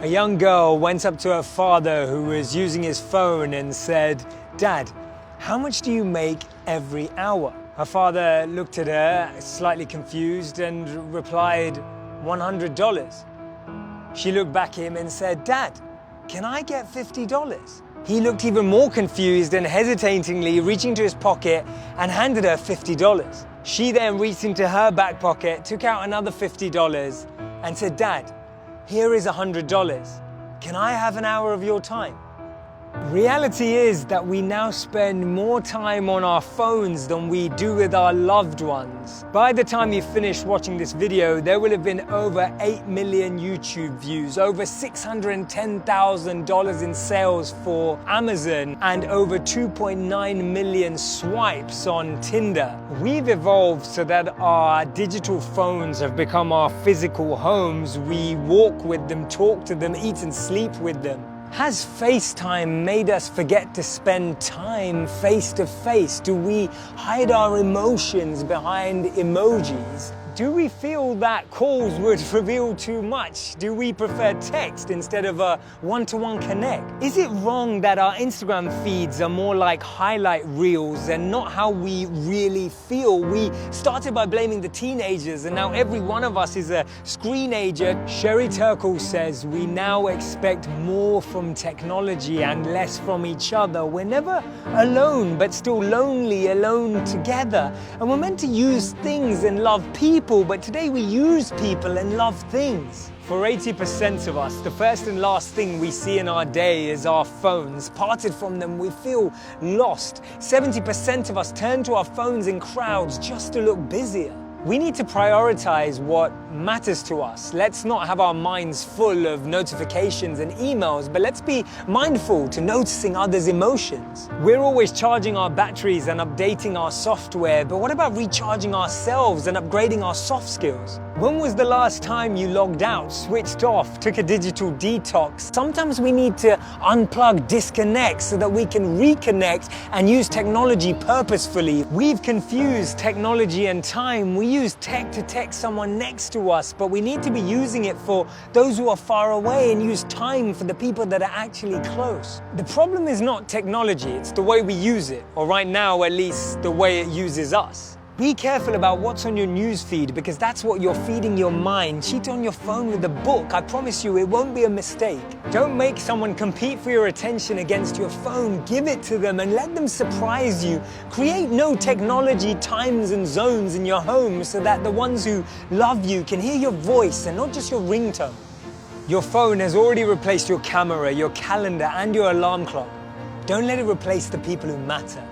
A young girl went up to her father who was using his phone and said, "Dad, how much do you make every hour?" Her father looked at her, slightly confused, and replied, $100. She looked back at him and said, "Dad, can I get $50? He looked even more confused and hesitatingly reaching to his pocket and handed her $50. She then reached into her back pocket, took out another $50 and said, "Dad, here is $100. Can I have an hour of your time?" Reality is that we now spend more time on our phones than we do with our loved ones. By the time you finish watching this video, there will have been over 8 million YouTube views, over $610,000 in sales for Amazon, and over 2.9 million swipes on Tinder. We've evolved so that our digital phones have become our physical homes. We walk with them, talk to them, eat and sleep with them. Has FaceTime made us forget to spend time face to face? Do we hide our emotions behind emojis? Do we feel that calls would reveal too much? Do we prefer text instead of a one-to-one connect? Is it wrong that our Instagram feeds are more like highlight reels and not how we really feel? We started by blaming the teenagers and now every one of us is a screenager. Sherry Turkle says we now expect more from technology and less from each other. We're never alone, but still lonely, alone together. And we're meant to use things and love people, but today we use people and love things. For 80% of us, the first and last thing we see in our day is our phones. Parted from them, we feel lost. 70% of us turn to our phones in crowds just to look busier. We need to prioritize what matters to us. Let's not have our minds full of notifications and emails, but let's be mindful to noticing others' emotions. We're always charging our batteries and updating our software, but what about recharging ourselves and upgrading our soft skills? When was the last time you logged out, switched off, took a digital detox? Sometimes we need to unplug, disconnect so that we can reconnect and use technology purposefully. We've confused technology and time. We use tech to text someone next to us, but we need to be using it for those who are far away and use time for the people that are actually close. The problem is not technology, it's the way we use it, or right now at least the way it uses us. Be careful about what's on your newsfeed because that's what you're feeding your mind. Cheat on your phone with a book. I promise you it won't be a mistake. Don't make someone compete for your attention against your phone. Give it to them and let them surprise you. Create no technology times and zones in your home so that the ones who love you can hear your voice and not just your ringtone. Your phone has already replaced your camera, your calendar, and your alarm clock. Don't let it replace the people who matter.